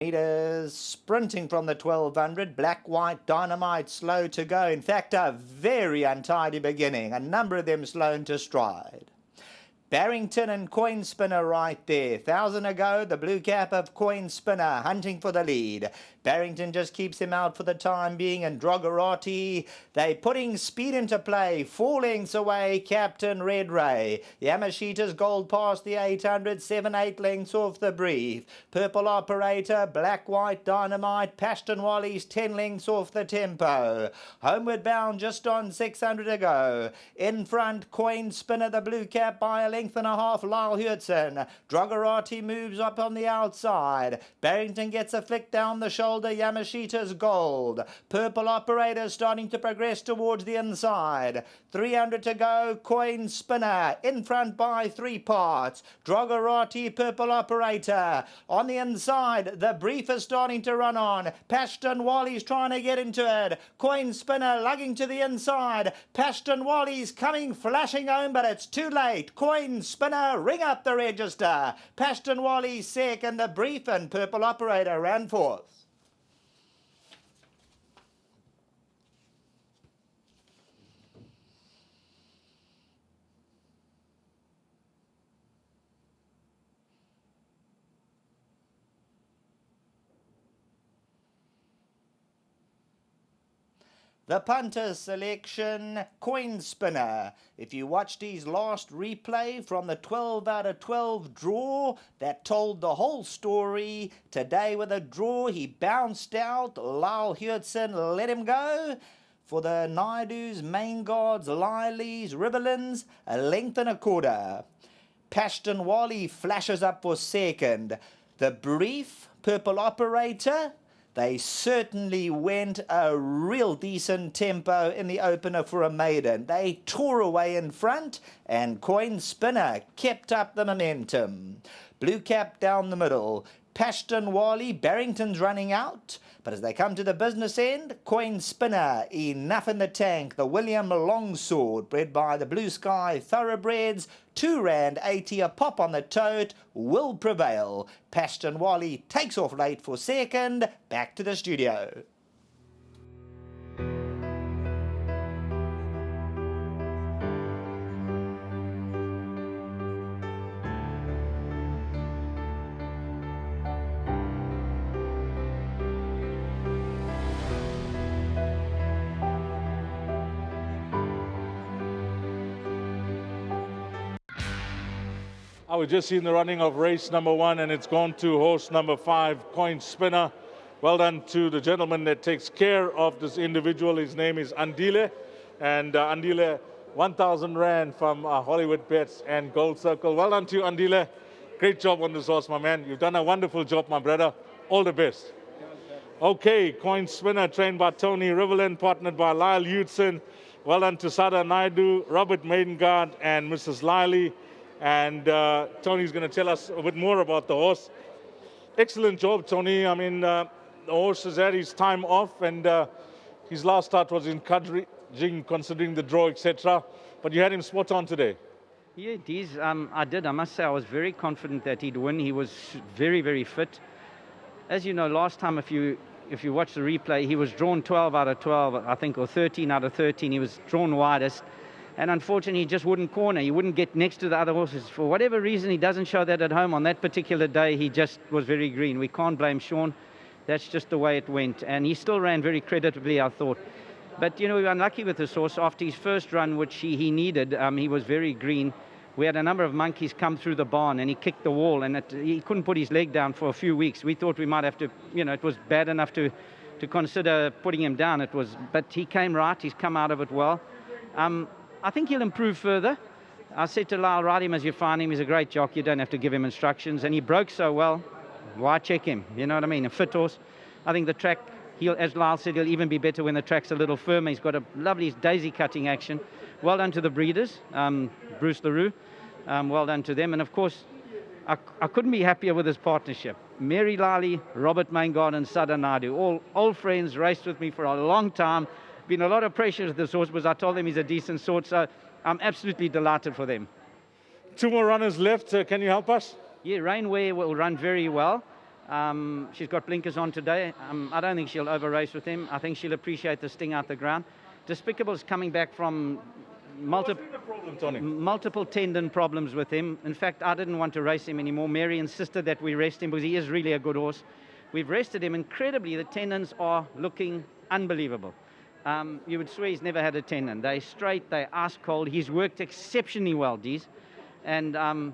meters, sprinting from the 1200, Black White Dynamite slow to go. In fact, a very untidy beginning, a number of them slow to stride. Barrington and Coin Spinner right there. 1,000 ago, the blue cap of Coin Spinner hunting for the lead. Barrington just keeps him out for the time being, and Drogarati, they putting speed into play. 4 lengths away, Captain Red Ray. Yamashita's Gold past the 800, 7-8 lengths off the brief. Purple Operator, Black White Dynamite, Pashton Wally's 10 lengths off the tempo. Homeward Bound just on 600 ago. In front, Coin Spinner, the blue cap by a length and a half, Lyle Hurtson. Drogarati moves up on the outside. Barrington gets a flick down the shoulder. Yamashita's Gold. Purple Operator starting to progress towards the inside. 300 to go. Coin Spinner in front by 3 parts. Drogarati, Purple Operator. On the inside, the brief is starting to run on. Pashton Wally's trying to get into it. Coin Spinner lugging to the inside. Pashton Wally's coming flashing home, but it's too late. Coin Spinner, ring up the register. Pashton Wally second, the brief and Purple Operator ran fourth. The punter selection, Coin Spinner. If you watched his last replay from the 12 out of 12 draw, that told the whole story. Today with a draw, he bounced out. Lyle Hurtson let him go. For the Naidus, Main Guards, Lileys, Riverlands, a length and a quarter. Pashton Wally flashes up for second. The brief, Purple Operator, they certainly went a real decent tempo in the opener for a maiden. They tore away in front, and Coin Spinner kept up the momentum. Blue cap down the middle. Pashton Wally, Barrington's running out. But as they come to the business end, Coin Spinner, enough in the tank. The William Longsword, bred by the Blue Sky Thoroughbreds, R2.80 a pop on the tote, will prevail. Pashton Wally takes off late for second. Back to the studio. I was just seeing the running of race number 1, and it's gone to horse number 5, Coin Spinner. Well done to the gentleman that takes care of this individual. His name is Andile. And Andile, 1,000 Rand from Hollywoodbets and Gold Circle. Well done to you, Andile. Great job on this horse, my man. You've done a wonderful job, my brother. All the best. Okay, Coin Spinner, trained by Tony Riverland, partnered by Lyle Hudson. Well done to Sada Naidu, Robert Maidengard, and Mrs. Liley. And Tony's going to tell us a bit more about the horse. Excellent job, Tony. I mean, the horse has had his time off, and his last start was encouraging considering the draw, etc. But you had him spot on today. Yeah, it is. I did. I must say I was very confident that he'd win. He was very, very fit. As you know, last time, if you watch the replay, he was drawn 12 out of 12, I think, or 13 out of 13. He was drawn widest. And unfortunately, he just wouldn't corner. He wouldn't get next to the other horses. For whatever reason, he doesn't show that at home. On that particular day, he just was very green. We can't blame Sean. That's just the way it went. And he still ran very creditably, I thought. But, you know, we were unlucky with this horse. After his first run, which he needed, he was very green. We had a number of monkeys come through the barn, and he kicked the wall, and he couldn't put his leg down for a few weeks. We thought we might have to, you know, it was bad enough to consider putting him down. But he came right. He's come out of it well. I think he'll improve further. I said to Lyle, ride him as you find him. He's a great jockey. You don't have to give him instructions. And he broke so well. Why check him? You know what I mean? A fit horse. I think the track, as Lyle said, he'll even be better when the track's a little firmer. He's got a lovely daisy-cutting action. Well done to the breeders, Bruce LaRue. Well done to them. And, of course, I couldn't be happier with his partnership. Mary Lally, Robert Maingard, and Sada Naidu, all old friends, raced with me for a long time. Been a lot of pressure with this horse, because I told them he's a decent sort, so I'm absolutely delighted for them. 2 more runners left. Can you help us? Yeah, Rainware will run very well. She's got blinkers on today. I don't think she'll over-race with him. I think she'll appreciate the sting out the ground. Despicable's coming back from multiple tendon problems with him. In fact, I didn't want to race him anymore. Mary insisted that we rest him because he is really a good horse. We've rested him incredibly. The tendons are looking unbelievable. You would swear he's never had a tendon. They're straight, they're ice cold. He's worked exceptionally well, Dees. And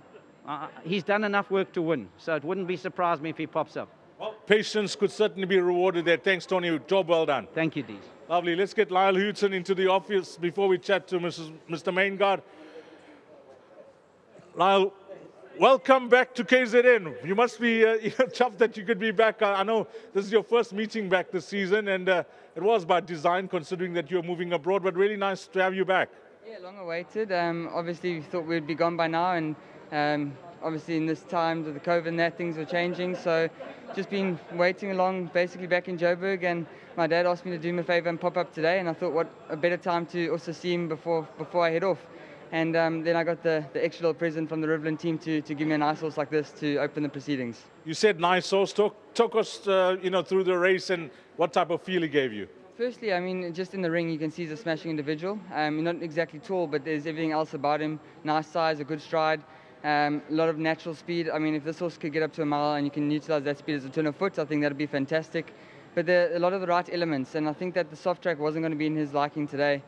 he's done enough work to win. So it wouldn't be surprised me if he pops up. Well, patience could certainly be rewarded there. Thanks, Tony. Job well done. Thank you, Dees. Lovely. Let's get Lyle Hudson into the office before we chat to Mr. Maingard. Lyle, welcome back to KZN. You must be chuffed that you could be back. I know this is your first meeting back this season, and it was by design considering that you're moving abroad, but really nice to have you back. Yeah, long awaited. Obviously, we thought we'd be gone by now, and obviously in this time of the COVID and that, things were changing. So just been waiting along, basically back in Joburg, and my dad asked me to do him a favor and pop up today, and I thought what a better time to also see him before I head off. And then I got the extra little present from the Riverland team to give me a nice horse like this to open the proceedings. You said nice horse. Talk us through the race and what type of feel he gave you. Firstly, I mean, just in the ring, you can see he's a smashing individual. Not exactly tall, but there's everything else about him. Nice size, a good stride, a lot of natural speed. I mean, if this horse could get up to a mile and you can utilize that speed as a turn of foot, I think that would be fantastic. But there are a lot of the right elements, and I think that the soft track wasn't going to be in his liking today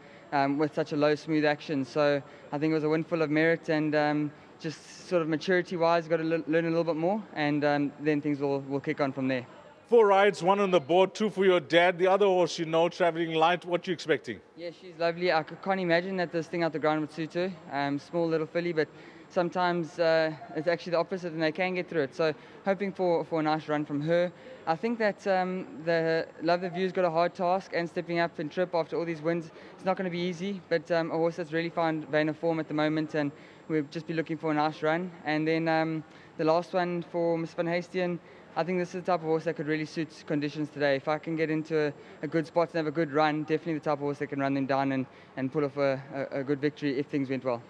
with such a low, smooth action. So I think it was a win full of merit, and just sort of maturity-wise, got to learn a little bit more, and then things will kick on from there. 4 rides, 1 on the board, 2 for your dad. The other horse, traveling light. What you expecting? Yeah, she's lovely. I can't imagine that this thing out the ground would suit her. Small little filly, but sometimes it's actually the opposite, and they can get through it. So hoping for a nice run from her. I think that the Love the View's got a hard task, and stepping up and trip after all these wins, it's not going to be easy. But a horse that's really found vein of form at the moment, and we'll just be looking for a nice run. And then the last one for Miss Van Hastian. I think this is the type of horse that could really suit conditions today. If I can get into a good spot and have a good run, definitely the type of horse that can run them down and pull off a good victory if things went well.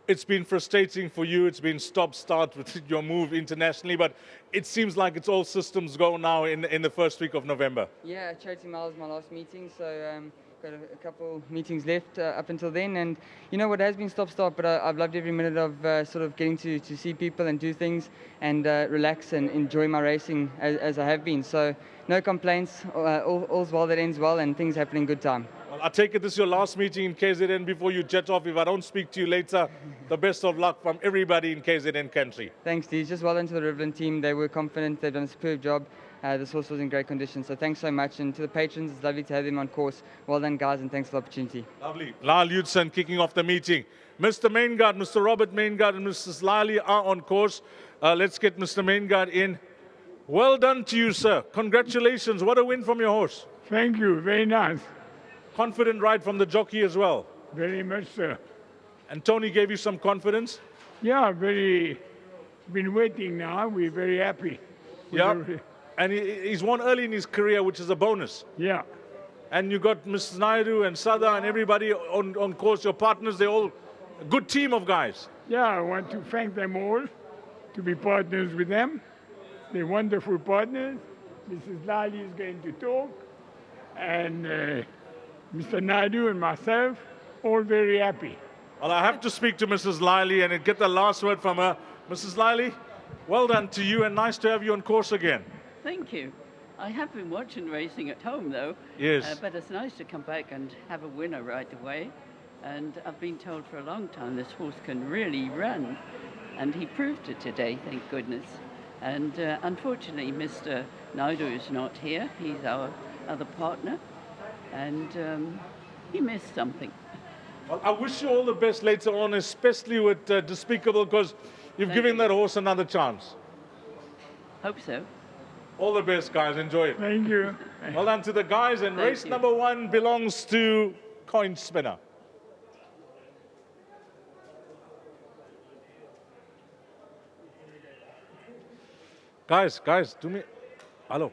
It's been frustrating for you. It's been stop-start with your move internationally, but it seems like it's all systems go now in the first week of November. Yeah, Charity Mile is my last meeting, so got a couple meetings left up until then. And you know what has been stop-start, but I've loved every minute of sort of getting to see people and do things and relax and enjoy my racing as I have been. So no complaints, all's well that ends well, and things happen in good time. Well, I take it this is your last meeting in KZN before you jet off. If I don't speak to you later, the best of luck from everybody in KZN country. Thanks, Dee. Just well done to the Riverland team. They were confident. They've done a superb job. This horse was in great condition. So thanks so much. And to the patrons, it's lovely to have them on course. Well done, guys, and thanks for the opportunity. Lovely. Lyle Hudson kicking off the meeting. Mr. Maingard, Mr. Robert Maingard, and Mrs. Lally are on course. Let's get Mr. Maingard in. Well done to you, sir. Congratulations. What a win from your horse. Thank you. Very nice. Confident ride from the jockey as well. Very much, sir. And Tony gave you some confidence? Yeah, been waiting now. We're very happy. Yeah. And he's won early in his career, which is a bonus. Yeah. And you got Mrs. Naidu and Sada and everybody on course, your partners, they're all a good team of guys. Yeah, I want to thank them all to be partners with them. They're wonderful partners. Mrs. Lally is going to talk. And Mr. Naidu and myself, all very happy. Well, I have to speak to Mrs. Lally and get the last word from her. Mrs. Lally, well done to you, and nice to have you on course again. Thank you. I have been watching racing at home, though. Yes. But it's nice to come back and have a winner right away. And I've been told for a long time this horse can really run. And he proved it today, thank goodness. And unfortunately, Mr. Naidu is not here. He's our other partner. And he missed something. Well, I wish you all the best later on, especially with Despicable, because you've given that horse another chance. Hope so. All the best, guys. Enjoy it. Thank you. Well done to the guys. And Thank race you. number 1 belongs to Coin Spinner. Guys, do me... Hello.